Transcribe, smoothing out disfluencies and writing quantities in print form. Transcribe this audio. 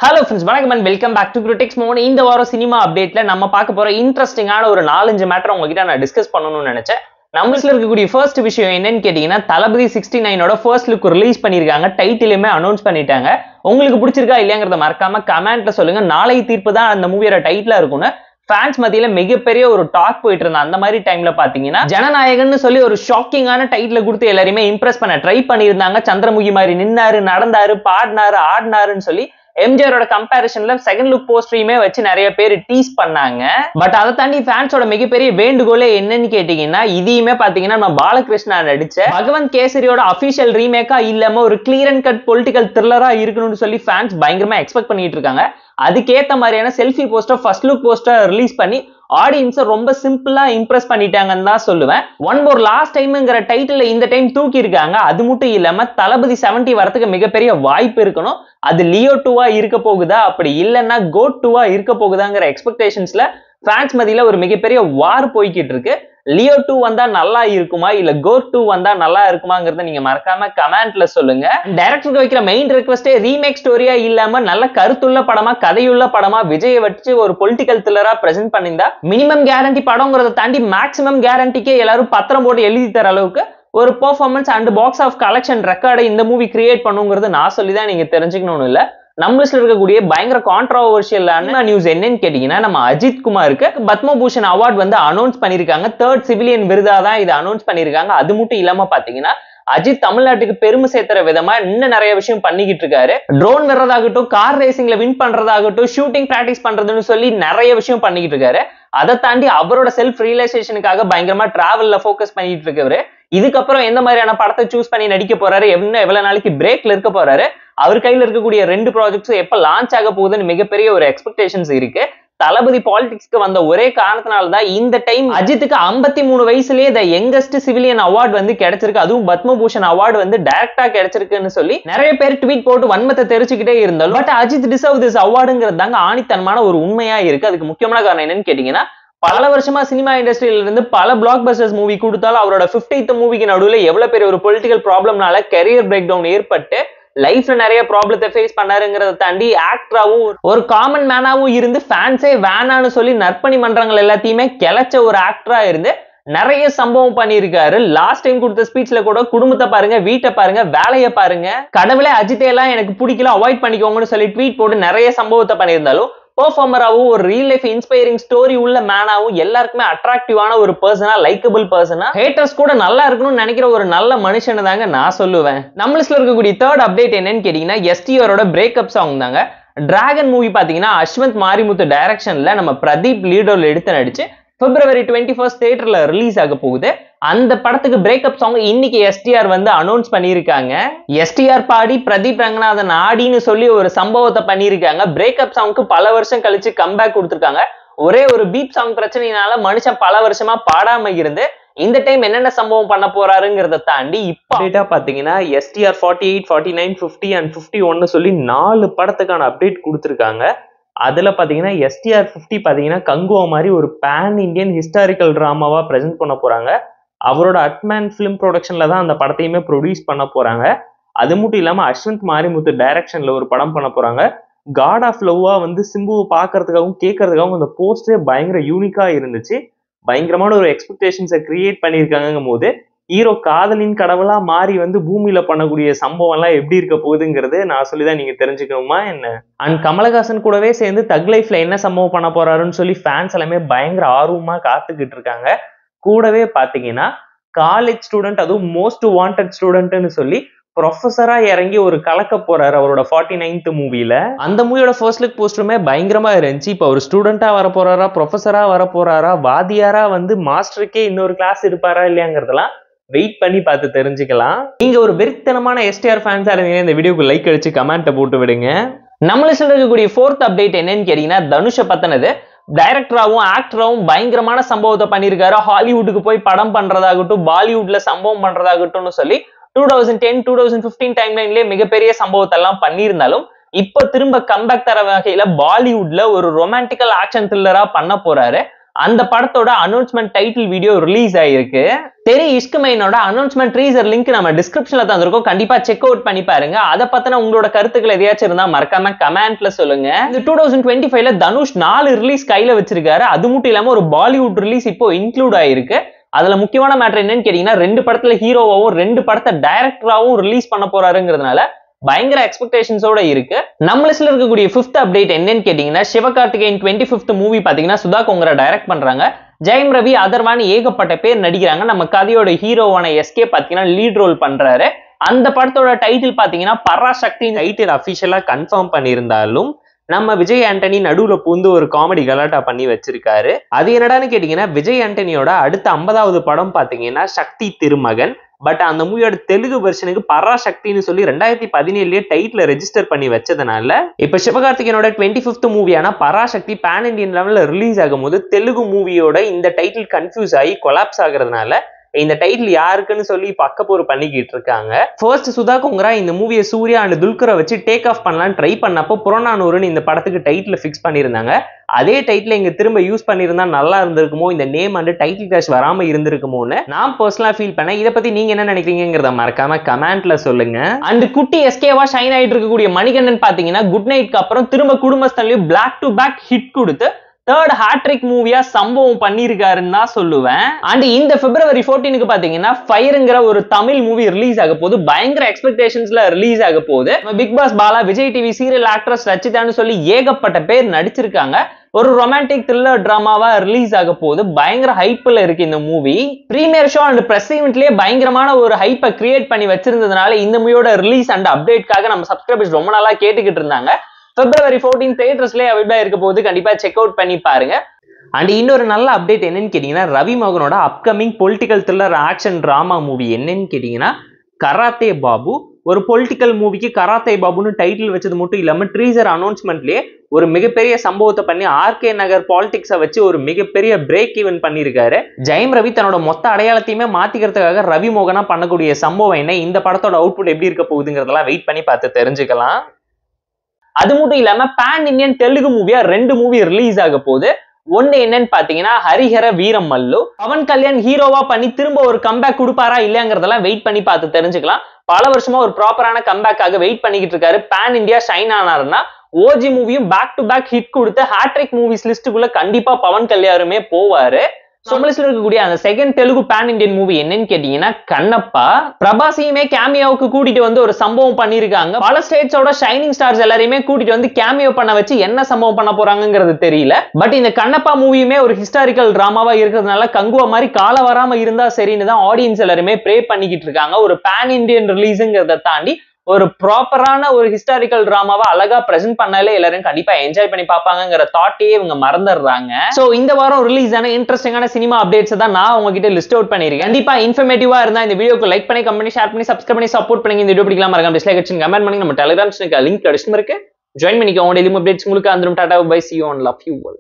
Hello friends, வணக்கம் and welcome back to Critics Mode. இந்த வாரம் சினிமா அப்டேட்ல நம்ம பார்க்க போற இன்ட்ரெஸ்டிங்கான ஒரு 4-5 மேட்டர் உங்ககிட்ட நான் டிஸ்கஸ் பண்ணணும்னு நினைச்சேன். நம்மளுக்குள்ள இருக்கக்கூடிய ஃபர்ஸ்ட் விஷயம் என்னன்னு கேட்டீங்கன்னா, தளபதி 69ஓட ஃபர்ஸ்ட் லுக் ரிலீஸ் பண்ணிருக்காங்க. டைட்டிலுமே அனௌன்ஸ் பண்ணிட்டாங்க. உங்களுக்கு பிடிச்சிருக்கா இல்லையாங்கறத மறக்காம கமெண்ட்ல சொல்லுங்க. நாளை தீர்ப்பு தான் அந்த மூவியோட டைட்டிலா இருக்கும்னு ஃபேன்ஸ் மத்தியில மிகப்பெரிய ஒரு டாக் போயிட்டு இருந்தா. அந்த மாதிரி டைம்ல பாத்தீங்கன்னா, ஜனநாயகன்னு சொல்லி ஒரு ஷாக்கிங்கான டைட்டில் கொடுத்து எல்லாரையுமே இம்ப்ரெஸ் பண்ண ட்ரை பண்ணியிருந்தாங்க. சந்திரமுகி மாதிரி நின்னாரு, நடந்தாரு, பாடினாரு, ஆடினாருன்னு சொல்லி எம்ஜிஆரோட கம்பேரிசன்ல செகண்ட் லுக் போஸ்டரையுமே வச்சு நிறைய பேர் டீஸ் பண்ணாங்க. பட் அதை தாண்டி ஃபேன்ஸோட மிகப்பெரிய வேண்டுகோளே என்னன்னு கேட்டீங்கன்னா, இதையுமே பாத்தீங்கன்னா நம்ம பாலகிருஷ்ணா நடிச்ச பகவந்த் கேசரியோட அபிஷியல் ரீமேக்கா இல்லாம ஒரு கிளியர் அண்ட் கட் பொலிட்டிக்கல் த்ரில்லரா இருக்கணும்னு சொல்லி ஃபேன்ஸ் பயங்கரமா எக்ஸ்பெக்ட் பண்ணிட்டு இருக்காங்க. அதுக்கேத்த மாதிரியான selfie poster, first look poster release பண்ணி ஆடியன்ஸை ரொம்ப சிம்பிளா இம்ப்ரெஸ் பண்ணிட்டாங்கன்னு தான் சொல்லுவேன். ஒன் மோர் லாஸ்ட் டைம்ங்கிற டைட்டில் இந்த டைம் தூக்கி இருக்காங்க. அது மட்டும் இல்லாம தளபதி 70 வரதுக்கு மிகப்பெரிய வாய்ப்பு இருக்கணும். அது லியோ 2வா இருக்க போகுதா, அப்படி இல்லைன்னா கோட் 2வா இருக்க போகுதாங்கிற எக்ஸ்பெக்டேஷன்ஸ்ல ஃபேன்ஸ் மத்தியில ஒரு மிகப்பெரிய வார் போய்கிட்டு இருக்கு. லியோ 2 வந்தா நல்லா இருக்குமா, இல்ல கோட் 2 வந்தா நல்லா இருக்குமாங்கிறத நீங்க மறக்காம கமெண்ட்ல சொல்லுங்க. டைரக்டருக்கு வைக்கிற மெயின் ரெக்வெஸ்டே ரீமேக் ஸ்டோரியா இல்லாம நல்ல கருத்துள்ள படமா, கதையுள்ள படமா விஜயை வச்சு ஒரு பொலிட்டிக்கல் த்ரில்லரா பிரசென்ட் பண்ணிருந்தா மினிமம் கேரண்டி படம்ங்கிறத தாண்டி மேக்ஸிமம் கேரண்டிக்கே எல்லாரும் பத்திரம் போட்டு எழுதி தர அளவுக்கு ஒரு performance and box office collection ரெக்கார்டை இந்த மூவி கிரியேட் பண்ணுங்கிறது நான் சொல்லிதான் நீங்க தெரிஞ்சுக்கணும்னு இல்ல. நம்மளுக்கு இருக்கக்கூடிய பயங்கர கான்ட்ரோவர்ஷியலான நியூஸ் என்னன்னு கேட்டீங்கன்னா, நம்ம அஜித் குமாருக்கு பத்மபூஷன் அவார்ட் வந்து அனௌன்ஸ் பண்ணிருக்காங்க. 3rd சிவிலியன் விருதா தான் இதை அனௌன்ஸ் பண்ணிருக்காங்க. அது மட்டும் இல்லாம பாத்தீங்கன்னா, அஜித் தமிழ்நாட்டுக்கு பெருமை சேர்த்துற விதமா இன்னும் நிறைய விஷயம் பண்ணிக்கிட்டு இருக்காரு. ட்ரோன் வர்றதாகட்டும், கார் ரேசிங்ல வின் பண்றதாகட்டும், ஷூட்டிங் பிராக்டிஸ் பண்றதுன்னு சொல்லி நிறைய விஷயம் பண்ணிக்கிட்டு இருக்காரு. அதை தாண்டி அவரோட செல்ஃப் ரியலைசேஷனுக்காக பயங்கரமா டிராவல்ல போக்கஸ் பண்ணிட்டு இருக்கவரு. இதுக்கப்புறம் எந்த மாதிரியான படத்தை சூஸ் பண்ணி நடிக்க போறாரு, எவ்வளவு நாளைக்கு பிரேக்ல இருக்க போறாரு, அவர் கையில இருக்கக்கூடிய 2 ப்ராஜெக்ட்ஸ் எப்ப லான்ச் ஆக போகுதுன்னு மிகப்பெரிய ஒரு எக்ஸ்பெக்டேஷன்ஸ் இருக்கு. தளபதி பாலிடிக்ஸ்க்கு வந்த ஒரே காரணத்தினால்தான் இந்த டைம் அஜித்துக்கு 53 வயசுலயே த யங்கஸ்ட் சிவிலியன் அவார்டு வந்து கிடைச்சிருக்கு. அதுவும் பத்மபூஷன் அவார்டு வந்து டைரக்டா கிடைச்சிருக்குன்னு சொல்லி நிறைய பேர் ட்வீட் போட்டு வன்மத்தை தெரிச்சுக்கிட்டே இருந்தாலும், பட் அஜித் டிசர்வ் திஸ் அவார்டுங்கிறது தாங்க ஆணித்தனமான ஒரு உண்மையா இருக்கு. அதுக்கு முக்கியமான காரணம் என்னன்னு கேட்டீங்கன்னா, பல வருஷமா சினிமா இண்டஸ்ட்ரியில இருந்து பல பிளாக் பஸ்டர்ஸ் மூவி கொடுத்தாலும் அவரோட 50th மூவிக்கு நடுவுல எவ்வளவு பெரிய ஒரு பொலிட்டிக்கல் ப்ராப்ளம்னால கெரியர் பிரேக் டவுன் ஏற்பட்டு லைஃப்ல நிறைய ப்ராப்ளத்தை ஃபேஸ் பண்ணாருங்கிறத தாண்டி ஆக்டராவும் ஒரு காமன் மேனாவும் இருந்து ஃபேன்ஸே வேணான்னு சொல்லி நற்பணி மன்றங்கள் எல்லாத்தையுமே கிளச்ச ஒரு ஆக்டரா இருந்து நிறைய சம்பவம் பண்ணியிருக்காரு. லாஸ்ட் டைம் கொடுத்த ஸ்பீச்ல கூட குடும்பத்தை பாருங்க, வீட்டை பாருங்க, வேலையை பாருங்க, கடவுளே அஜித்தை எல்லாம் எனக்கு பிடிக்கல, அவாய்ட் பண்ணிக்கோங்கன்னு சொல்லி ட்வீட் போட்டு நிறைய சம்பவத்தை பண்ணியிருந்தாலும் பெர்ஃபார்மராவும் ஒரு ரியல் லைஃப் இன்ஸ்பைரிங் ஸ்டோரி உள்ள மேனாவும் எல்லாருக்குமே அட்ராக்டிவான ஒரு பர்சனா, லைக்கபிள் பர்சனா, ஹேட்டர்ஸ் கூட நல்லா இருக்கணும்னு நினைக்கிற ஒரு நல்ல மனுஷன் தாங்க நான் சொல்லுவேன். நம்மளுக்கு இருக்கக்கூடிய 3rd அப்டேட் என்னன்னு கேட்டீங்கன்னா, எஸ்டிஆரோட பிரேக்கப் சாங் தாங்க. டிராகன் மூவி பாத்தீங்கன்னா அஸ்வந்த் மாரிமுத்து டைரக்ஷன்ல நம்ம பிரதீப் லீடர்ல எடுத்து நடிச்சு February 21st தியேட்டர்ல ரிலீஸ் ஆக போகுது. அந்த படத்துக்கு பிரேக்கப் சாங் இன்னைக்கு எஸ்டிஆர் வந்து அனௌன்ஸ் பண்ணிருக்காங்க. எஸ்டிஆர் பாடி பிரதீப் ரங்கநாதன் ஆடின்னு சொல்லி ஒரு சம்பவத்தை பண்ணிருக்காங்க. பிரேக்கப் சாங்க்கு பல வருஷம் கழிச்சு கம்பேக் கொடுத்திருக்காங்க. ஒரே ஒரு பீப் சாங் பிரச்சனையினால மனுஷன் பல வருஷமா பாடாம இருந்து இந்த டைம் என்னென்ன சம்பவம் பண்ண போறாருங்கிறத தாண்டி இப்ப பாத்தீங்கன்னா எஸ்டிஆர் 48, 49, 50 and 51 சொல்லி 4 படத்துக்கான அப்டேட் கொடுத்திருக்காங்க. அதுல பாத்தீங்கன்னா எஸ்டிஆர் 50 பாத்தீங்கன்னா கங்குவா மாதிரி ஒரு பேன் இண்டியன் ஹிஸ்டாரிக்கல் டிராமாவா பிரசென்ட் பண்ண போறாங்க. அவரோட அட்மேன் பிலிம் ப்ரொடக்ஷன்ல தான் அந்த படத்தையுமே ப்ரொடியூஸ் பண்ண போறாங்க. அது மட்டும் இல்லாம அஸ்வந்த் மாரிமுத்து டைரக்ஷன்ல ஒரு படம் பண்ண போறாங்க. காட் ஆஃப் லவ்வா வந்து சிம்புவை பாக்குறதுக்காகவும் கேட்கறதுக்காகவும் அந்த போஸ்டே பயங்கர யூனிக்கா இருந்துச்சு. பயங்கரமான ஒரு எக்ஸ்பெக்டேஷன்ஸை கிரியேட் பண்ணியிருக்காங்கும் போது ஹீரோ காதலின் கடவுளா மாறி வந்து பூமியில பண்ணக்கூடிய சம்பவம் எல்லாம் எப்படி இருக்க போகுதுங்கிறது நான் சொல்லிதான் நீங்க தெரிஞ்சுக்கணுமா என்ன. அண்ட் கமலஹாசன் கூடவே சேர்ந்து தக் லைஃப்ல என்ன சம்பவம் பண்ண போறாருன்னு சொல்லி ஃபேன்ஸ் எல்லாமே பயங்கர ஆர்வமா காத்துக்கிட்டு இருக்காங்க. கூடவே பாத்தீங்கன்னா காலேஜ் ஸ்டூடெண்ட், அதுவும் மோஸ்ட் வாண்டட் ஸ்டூடெண்ட்னு சொல்லி ப்ரொஃபஸரா இறங்கி ஒரு கலக்க போறாரு அவரோட 49th மூவில. அந்த மூவியோட ஃபர்ஸ்ட் லுக் போஸ்டருமே பயங்கரமா இருந்துச்சு. இப்ப ஒரு ஸ்டூடெண்டா வர போறாரா, ப்ரொஃபஸரா வர போறாரா, வாதியாரா வந்து மாஸ்டருக்கே இன்னொரு கிளாஸ் இருப்பாரா இல்லையாங்கிறதெல்லாம் வெயிட் பண்ணி பார்த்து தெரிஞ்சுக்கலாம். நீங்க ஒரு வெறித்தனமான எஸ்டிஆர் ஃபேன்ஸா இருந்தீங்கன்னா இந்த வீடியோக்கு லைக் அடிச்சு கமெண்ட்டை போட்டு விடுங்க. நம்மளுக்கு இருக்கக்கூடிய 4th அப்டேட் என்னன்னு கேட்டீங்கன்னா, தனுஷை பத்தினது. டைரக்டராகவும் ஆக்டராகவும் பயங்கரமான சம்பவத்தை பண்ணியிருக்காரு. ஹாலிவுட்டுக்கு போய் படம் பண்றதாகட்டும், பாலிவுட்ல சம்பவம் பண்றதாகட்டும்னு சொல்லி 2010, 2015 டைம்லைன்லயே மிகப்பெரிய சம்பவத்தை எல்லாம் பண்ணியிருந்தாலும் இப்ப திரும்ப கம்பேக் தர வகையில பாலிவுட்ல ஒரு ரொமான்டிக்கல் ஆக்ஷன் த்ரில்லரா பண்ண போறாரு. அந்த படத்தோட அனௌன்ஸ்மெண்ட் டைட்டில் வீடியோ ரிலீஸ் ஆயிருக்கு. தெரி இஷ்க் மெயினோட அனௌன்ஸ்மெண்ட் ட்ரீசர் லிங்க் நம்ம டிஸ்கிரிப்ஷன்ல தந்திருக்கோம், கண்டிப்பா செக் அவுட் பண்ணி பாருங்க. அதை பத்தின உங்களோட கருத்துக்கள் எதையாச்சும் இருந்தா மறக்காம கமெண்ட்ல சொல்லுங்க. இந்த 2025ல தனுஷ் 4 ரிலீஸ் கையில வச்சிருக்காரு. அது மட்டும் இல்லாம ஒரு பாலிவுட் ரிலீஸ் இப்போ இன்க்ளூட் ஆயிருக்கு. அதுல முக்கியமான மேட்டர் என்னன்னு கேட்டீங்கன்னா 2 படத்துல ஹீரோவாவும் 2 படத்தை டைரக்டராவும் ரிலீஸ் பண்ண போறாருங்கிறதுனால பயங்கர எக்ஸ்பெக்டேஷன்ஸோட இருக்கு. நம்ம லிஸ்ட்ல இருக்கக்கூடிய 5th அப்டேட் என்னன்னு கேட்டீங்கன்னா சிவகார்த்திகேயன் 25th மூவி பாத்தீங்கன்னா சுதா கொங்கரா டைரக்ட் பண்றாங்க. ஜெயம் ரவி, அதர்வான் ஏகப்பட்ட பேர் நடிக்கிறாங்க. நம்ம கதையோட ஹீரோவான எஸ்கே பாத்தீங்கன்னா லீட் ரோல் பண்றாரு. அந்த படத்தோட டைட்டில் பாத்தீங்கன்னா பராசக்தி டைட்டில் அபிஷியலா கன்ஃபார்ம் பண்ணியிருந்தாலும் நம்ம விஜய் ஆண்டனி நடுவுல பூந்து ஒரு காமெடி கலாட்டா பண்ணி வச்சிருக்காரு. அது என்னடான்னு கேட்டீங்கன்னா விஜய் ஆண்டனியோட அடுத்த 50வது படம் பாத்தீங்கன்னா சக்தி திருமகன். பட் அந்த மூவியோட தெலுங்கு வெர்ஷனுக்கு பராசக்தின்னு சொல்லி 2017 டைட்டில் ரெஜிஸ்டர் பண்ணி வச்சதுனால இப்ப சிவகார்த்திகேயனோட 25th மூவியான பராசக்தி பேன் இண்டியன் லெவல்ல ரிலீஸ் ஆகும் போது தெலுங்கு மூவியோட இந்த டைட்டில் கன்ஃபியூஸ் ஆகி கொலாப்ஸ் ஆகுறதுனால இந்த டைட்டில் யாருக்குன்னு சொல்லி பக்கப்போர் பண்ணிக்கிட்டு இருக்காங்க. ஃபர்ஸ்ட் சுதா கொங்கரா இந்த மூவியை சூர்யா அண்ட் துல்கரை வச்சு டேக் ஆஃப் பண்ணலான்னு ட்ரை பண்ணப்போ புறநானூறுன்னு இந்த படத்துக்கு டைட்டில் ஃபிக்ஸ் பண்ணியிருந்தாங்க. அதே டைட்டில் இங்க திரும்ப யூஸ் பண்ணியிருந்தா நல்லா இருந்திருக்குமோ, இந்த நேம் அண்ட் டைட்டில் கிளாஷ் வராம இருந்திருக்குமோன்னு நான் பர்சனலா ஃபீல் பண்ணேன். இதை பத்தி நீங்க என்ன நினைக்கிறீங்கிறத மறக்காம கமெண்ட்ல சொல்லுங்க. அண்ட் குட்டி எஸ்கேவா ஷைன் ஆயிட்டு இருக்கக்கூடிய மணிகண்டன் பாத்தீங்கன்னா குட் நைட்க்கு அப்புறம் திரும்ப குடும்பஸ்தன்லயும் பேக் டு பேக் ஹிட் கொடுத்து தேர்ட் ஹாட்ரிக் மூவியா சம்பவம் பண்ணிருக்காருன்னு தான் சொல்லுவேன். அண்ட் இந்த February 14க்கு பாத்தீங்கன்னா ஃபயர்ங்கிற ஒரு தமிழ் மூவி ரிலீஸ் ஆக போகுது. பயங்கர எக்ஸ்பெக்டேஷன்ஸ்ல ரிலீஸ் ஆக போகுது. Big boss Bala, Vijay TV serial actress ரச்சிதான்னு சொல்லி ஏகப்பட்ட பேர் நடிச்சிருக்காங்க. ஒரு ரொமான்டிக் த்ரில்லர் டிராமாவா ரிலீஸ் ஆக போகுது. பயங்கர ஹைப்ல இருக்கு இந்த movie. Premiere show and press ஈவென்ட்லயே பயங்கரமான ஒரு ஹைப்பை கிரியேட் பண்ணி வச்சிருந்ததுனால இந்த மூவியோட ரிலீஸ் அண்ட் அப்டேட்காக நம்ம சப்ஸ்கிரைபர்ஸ் ரொம்ப நாளா கேட்டுக்கிட்டு இருந்தாங்க. February 14 தியேட்டர்ஸ்லயே அவைலபிளா இருக்க போது, கண்டிப்பா செக் அவுட் பண்ணி பாருங்க. அண்ட் இன்னொரு நல்ல அப்டேட் என்னன்னு கேட்டீங்கன்னா ரவி மோகனோட upcoming political thriller action drama movie என்னன்னு கேட்டீங்கன்னா கராத்தே பாபு. ஒரு பொலிட்டிக்கல் மூவிக்கு கராத்தே பாபுன்னு டைட்டில் வச்சது மட்டும் இல்லாம ட்ரீசர் அனௌன்ஸ்மெண்ட்லயே ஒரு மிகப்பெரிய சம்பவத்தை பண்ணி ஆர்கே நகர் பாலிடிக்ஸை வச்சு ஒரு மிகப்பெரிய பிரேக் ஈவன் பண்ணியிருக்காரு. ஜெயம் ரவி தன்னோட மொத்த அடையாளத்தையுமே மாத்திக்கிறதுக்காக ரவி மோகனா பண்ணக்கூடிய சம்பவம் என்ன, இந்த படத்தோட அவுட்புட் எப்படி இருக்க போகுதுங்கிறதெல்லாம் வெயிட் பண்ணி பார்த்து தெரிஞ்சுக்கலாம். அது மட்டும் இல்லாம பேன் இண்டியன் தெலுங்கு மூவியா 2 மூவி ரிலீஸ் ஆக போகுது. ஒன்னு என்னன்னு பாத்தீங்கன்னா ஹரிஹர வீரம் மல்லு. பவன் கல்யாண் ஹீரோவா பண்ணி திரும்ப ஒரு கம்பேக் கொடுப்பாரா இல்லையாங்கிறதெல்லாம் வெயிட் பண்ணி பார்த்து தெரிஞ்சுக்கலாம். பல வருஷமா ஒரு ப்ராப்பரான கம்பேக்காக வெயிட் பண்ணிக்கிட்டு இருக்காரு. பேன் இண்டியா ஷைன் ஆனாருன்னா ஓஜி மூவியும் பேக் டு பேக் ஹிட் கொடுத்து ஹாட்ரிக் மூவிஸ் லிஸ்டுக்குள்ள கண்டிப்பா பவன் கல்யாணுமே போவாரு. சோமலிஸ்ல இருக்கக்கூடிய அந்த second Telugu pan Indian movie என்னன்னு கேட்டீங்கன்னா கண்ணப்பா. பிரபாசியுமே கேமியோவுக்கு கூட்டிட்டு வந்து ஒரு சம்பவம் பண்ணிருக்காங்க. பல ஸ்டேட்ஸோட ஷைனிங் ஸ்டார்ஸ் எல்லாரையுமே கூட்டிட்டு வந்து கேமியோ பண்ண வச்சு என்ன சம்பவம் பண்ண போறாங்கிறது தெரியல. பட் இந்த கண்ணப்பா மூவியுமே ஒரு ஹிஸ்டாரிக்கல் டிராமாவா இருக்கிறதுனால கங்குவா மாதிரி கால வராம இருந்தா சரின்னு தான் ஆடியன்ஸ் எல்லாருமே ப்ரே பண்ணிக்கிட்டு இருக்காங்க. ஒரு பேன் இண்டியன் ரிலீஸ்ங்கிறத தாண்டி ஒரு ப்ராப்பரான ஒரு ஹிஸ்டாரிக்கல் டிராமாவா அழகா பிரசன்ட் பண்ணாலே எல்லாரும் கண்டிப்பா என்ஜாய் பண்ணி பார்ப்பாங்கிற தாட்டையே இவங்க மறந்துடுறாங்க. சோ இந்த வாரம் ரிலீஸ் ஆன இன்ட்ரெஸ்டிங்கான சினிமா அப்டேட்ஸ் தான் நான் உங்ககிட்ட லிஸ்ட் அவுட் பண்ணிருக்கேன். கண்டிப்பா இன்ஃபர்மேட்டிவா இருந்தா இந்த வீடியோக்கு லைக் பண்ணி, கமெண்ட் பண்ணி, ஷேர் பண்ணி, சப்ஸ்கிரைப் பண்ணி சப்போர்ட் பண்ணி. இந்த வீடியோ பிடிக்கலாம் மறக்காம டிஸ்லைக் அடிச்சு கமெண்ட் பண்ணி. நம்ம டெலிகிராம் சேனலுக்கு லிங்க் அடிச்சு இருக்கு, ஜாயின் பண்ணிக்கோங்க. டெய்லி அப்டேட்ஸ் உங்களுக்கு வந்துரும். Tata bye, see you and love you all.